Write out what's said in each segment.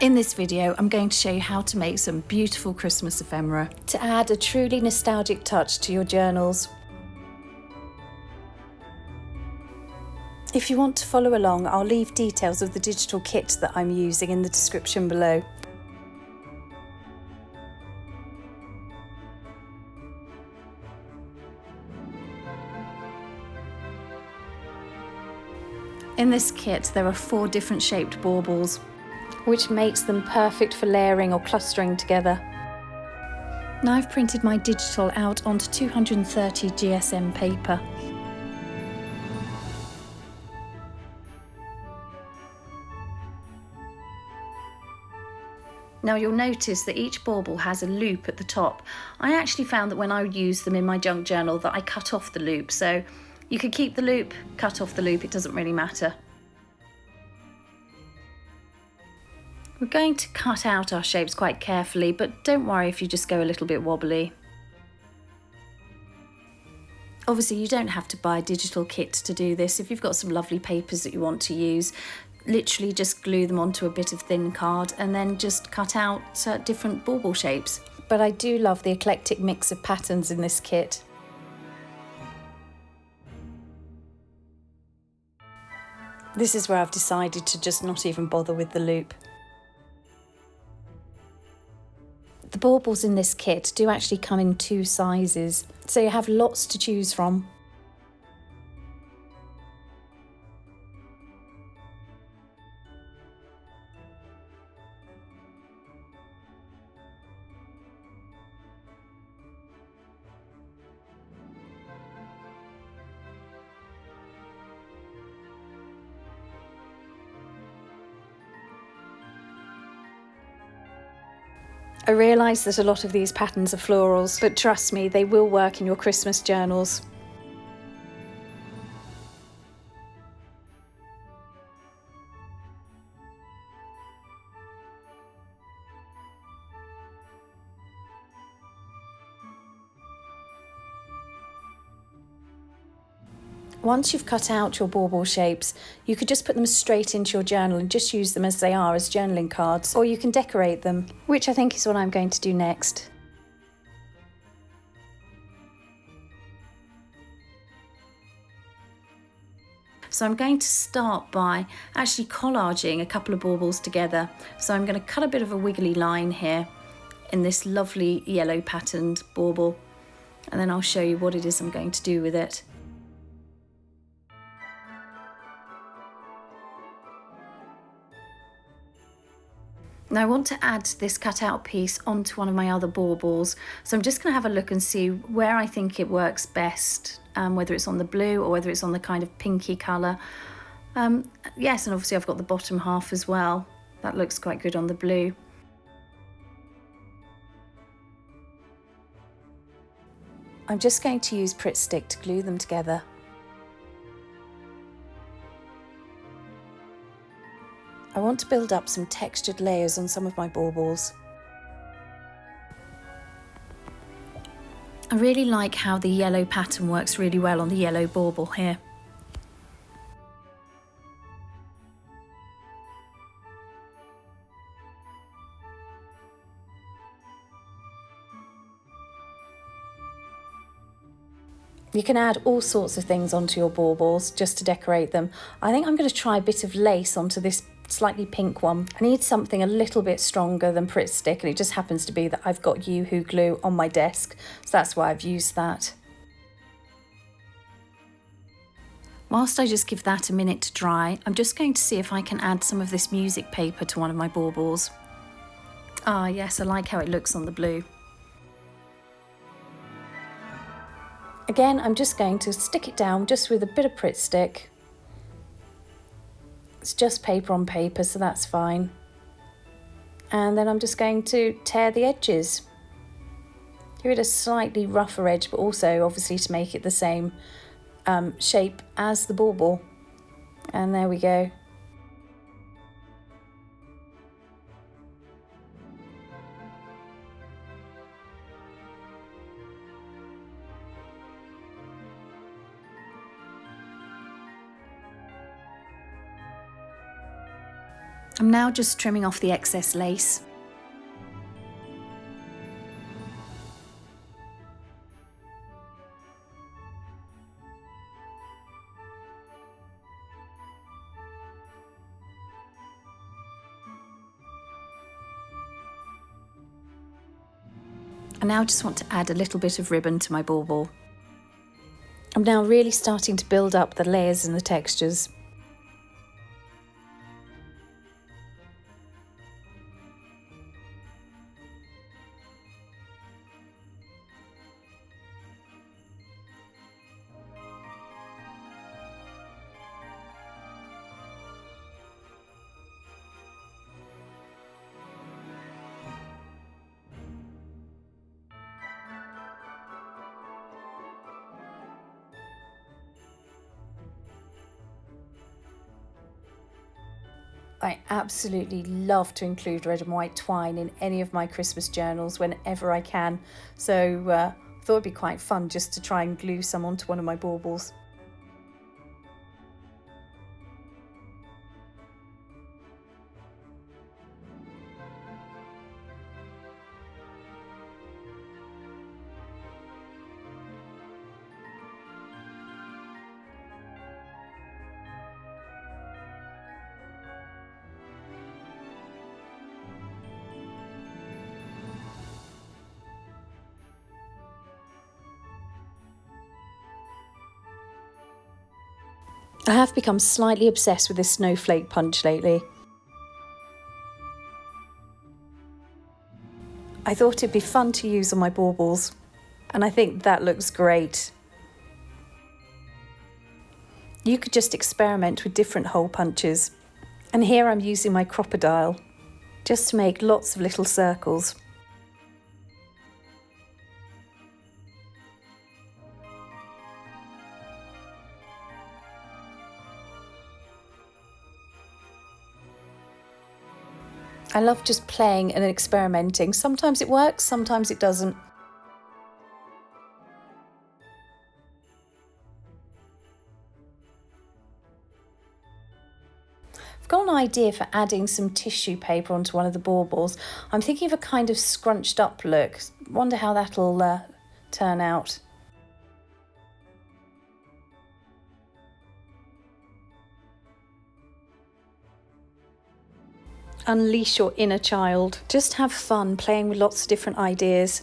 In this video, I'm going to show you how to make some beautiful Christmas ephemera to add a truly nostalgic touch to your journals. If you want to follow along, I'll leave details of the digital kit that I'm using in the description below. In this kit, there are 4 different shaped baubles, which makes them perfect for layering or clustering together. Now I've printed my digital out onto 230 GSM paper. Now you'll notice that each bauble has a loop at the top. I actually found that when I use them in my junk journal that I cut off the loop, so you could keep the loop, cut off the loop, it doesn't really matter. We're going to cut out our shapes quite carefully, but don't worry if you just go a little bit wobbly. Obviously you don't have to buy a digital kit to do this. If you've got some lovely papers that you want to use, literally just glue them onto a bit of thin card and then just cut out different bauble shapes. But I do love the eclectic mix of patterns in this kit. This is where I've decided to just not even bother with the loop. The baubles in this kit do actually come in 2 sizes, so you have lots to choose from. I realise that a lot of these patterns are florals, but trust me, they will work in your Christmas journals. Once you've cut out your bauble shapes, you could just put them straight into your journal and just use them as they are as journaling cards, or you can decorate them, which I think is what I'm going to do next. So I'm going to start by actually collaging a couple of baubles together. So I'm going to cut a bit of a wiggly line here in this lovely yellow patterned bauble, and then I'll show you what it is I'm going to do with it. Now I want to add this cutout piece onto one of my other baubles, so I'm just going to have a look and see where I think it works best, whether it's on the blue or whether it's on the kind of pinky colour. Yes, and obviously I've got the bottom half as well. That looks quite good on the blue. I'm just going to use Pritt Stick to glue them together. I want to build up some textured layers on some of my baubles. I really like how the yellow pattern works really well on the yellow bauble here. You can add all sorts of things onto your baubles just to decorate them. I think I'm going to try a bit of lace onto this slightly pink one. I need something a little bit stronger than Pritt Stick, and it just happens to be that I've got Yoo-Hoo glue on my desk, so that's why I've used that. Whilst I just give that a minute to dry, I'm just going to see if I can add some of this music paper to one of my baubles. Ah yes, I like how it looks on the blue. Again, I'm just going to stick it down just with a bit of Pritt Stick. It's just paper on paper, so that's fine. And then I'm just going to tear the edges. Give it a slightly rougher edge, but also obviously to make it the same shape as the bauble. And there we go. I'm now just trimming off the excess lace. I now just want to add a little bit of ribbon to my bauble. I'm now really starting to build up the layers and the textures. I absolutely love to include red and white twine in any of my Christmas journals whenever I can, so I thought it'd be quite fun just to try and glue some onto one of my baubles. I have become slightly obsessed with this snowflake punch lately. I thought it'd be fun to use on my baubles, and I think that looks great. You could just experiment with different hole punches, and here I'm using my crocodile just to make lots of little circles. I love just playing and experimenting. Sometimes it works, sometimes it doesn't. I've got an idea for adding some tissue paper onto one of the baubles. I'm thinking of a kind of scrunched up look. Wonder how that'll turn out. Unleash your inner child. Just have fun playing with lots of different ideas.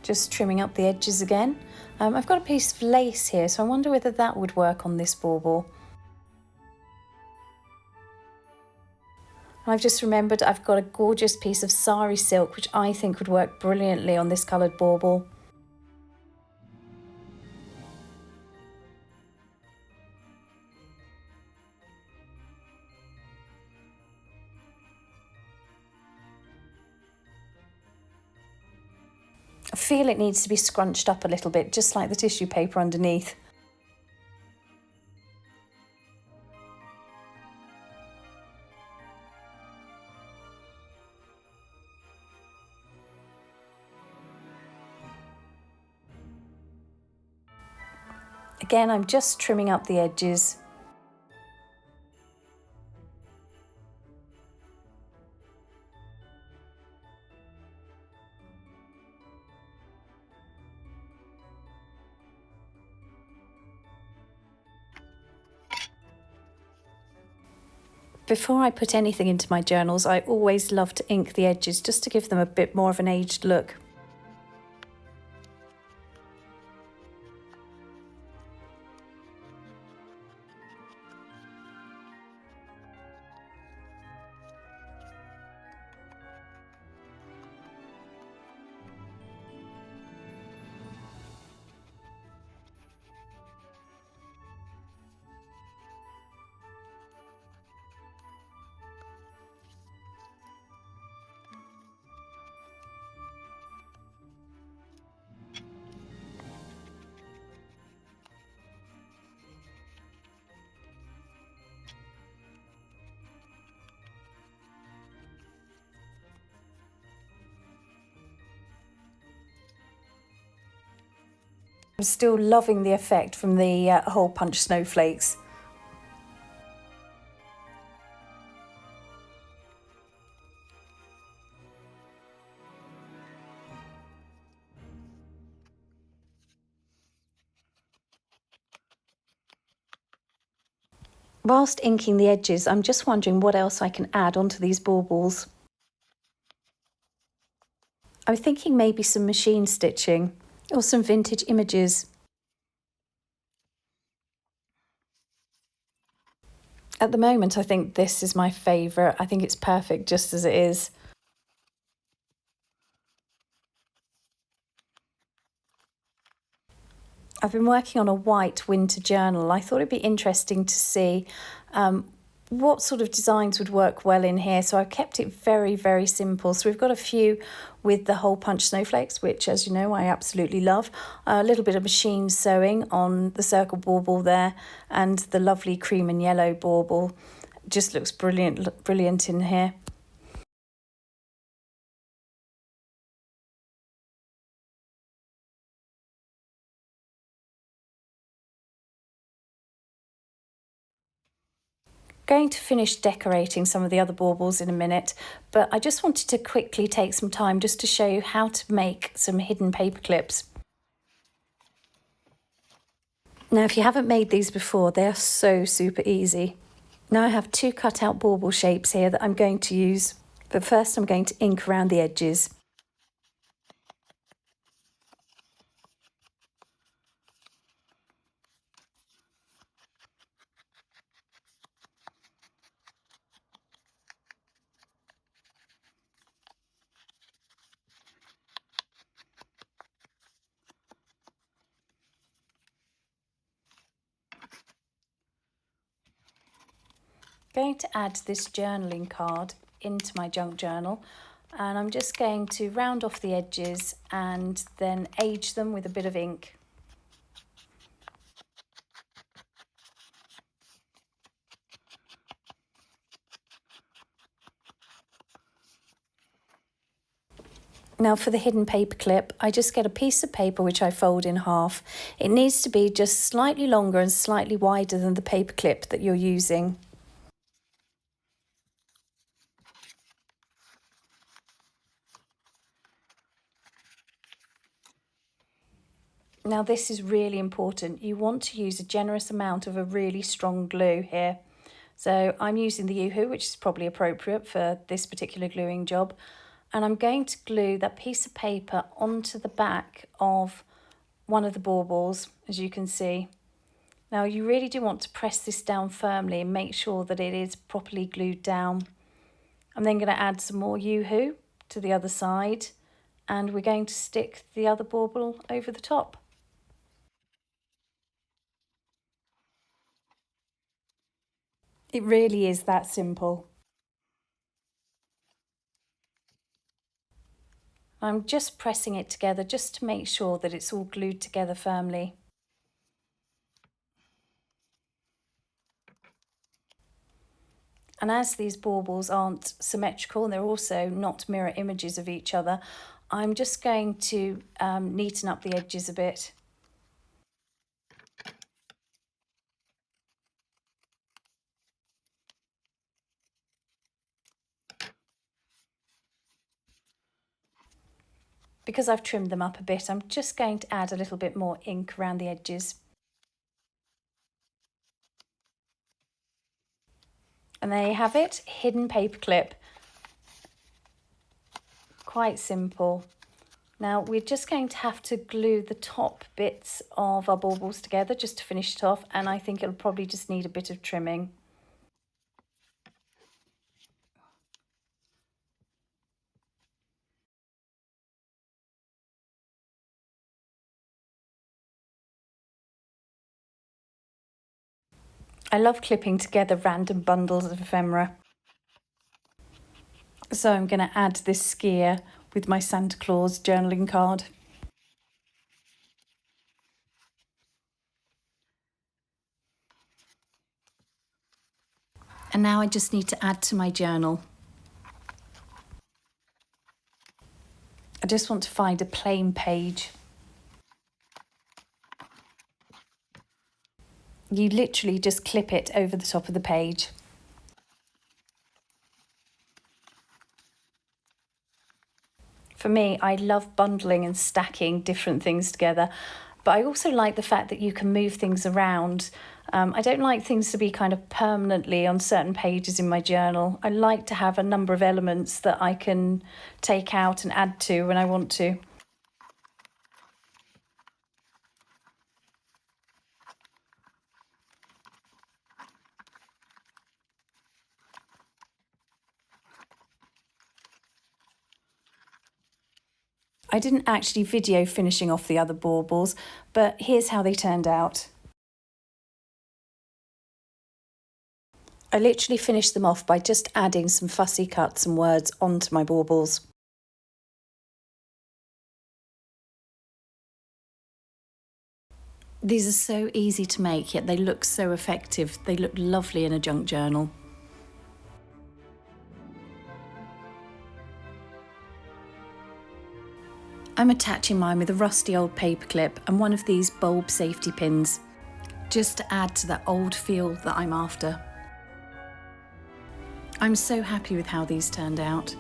Just trimming up the edges again. I've got a piece of lace here, so I wonder whether that would work on this bauble. And I've just remembered I've got a gorgeous piece of sari silk which I think would work brilliantly on this coloured bauble. I feel it needs to be scrunched up a little bit, just like the tissue paper underneath. Again, I'm just trimming up the edges. Before I put anything into my journals, I always love to ink the edges just to give them a bit more of an aged look. I'm still loving the effect from the hole punch snowflakes. Whilst inking the edges, I'm just wondering what else I can add onto these baubles. I'm thinking maybe some machine stitching or some vintage images. At the moment, I think this is my favourite. I think it's perfect just as it is. I've been working on a white winter journal. I thought it'd be interesting to see what sort of designs would work well in here. So I've kept it very, very simple. So we've got a few with the hole punch snowflakes, which, as you know, I absolutely love. A little bit of machine sewing on the circle bauble there, and the lovely cream and yellow bauble. Just looks brilliant in here. Going to finish decorating some of the other baubles in a minute, but I just wanted to quickly take some time just to show you how to make some hidden paper clips. Now, if you haven't made these before, they are so super easy. Now I have two cut out bauble shapes here that I'm going to use, but first I'm going to ink around the edges. Going to add this journaling card into my junk journal, and I'm just going to round off the edges and then age them with a bit of ink. Now for the hidden paper clip, I just get a piece of paper which I fold in half. It needs to be just slightly longer and slightly wider than the paper clip that you're using. Now this is really important. You want to use a generous amount of a really strong glue here. So I'm using the Yoo-hoo, which is probably appropriate for this particular gluing job. And I'm going to glue that piece of paper onto the back of one of the baubles, as you can see. Now you really do want to press this down firmly and make sure that it is properly glued down. I'm then going to add some more Yoo-hoo to the other side, and we're going to stick the other bauble over the top. It really is that simple. I'm just pressing it together just to make sure that it's all glued together firmly. And as these baubles aren't symmetrical and they're also not mirror images of each other, I'm just going to neaten up the edges a bit. Because I've trimmed them up a bit, I'm just going to add a little bit more ink around the edges. And there you have it, hidden paper clip. Quite simple. Now we're just going to have to glue the top bits of our baubles together just to finish it off, and I think it'll probably just need a bit of trimming. I love clipping together random bundles of ephemera. So I'm going to add this skier with my Santa Claus journaling card. And now I just need to add to my journal. I just want to find a plain page. You literally just clip it over the top of the page. For me, I love bundling and stacking different things together, but I also like the fact that you can move things around. I don't like things to be kind of permanently on certain pages in my journal. I like to have a number of elements that I can take out and add to when I want to. I didn't actually video finishing off the other baubles, but here's how they turned out. I literally finished them off by just adding some fussy cuts and words onto my baubles. These are so easy to make, yet they look so effective. They look lovely in a junk journal. I'm attaching mine with a rusty old paper clip and one of these bulb safety pins, just to add to that old feel that I'm after. I'm so happy with how these turned out.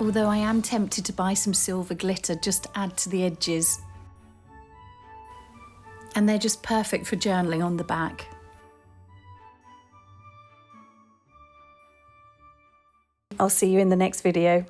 Although I am tempted to buy some silver glitter just to add to the edges. And they're just perfect for journaling on the back. I'll see you in the next video.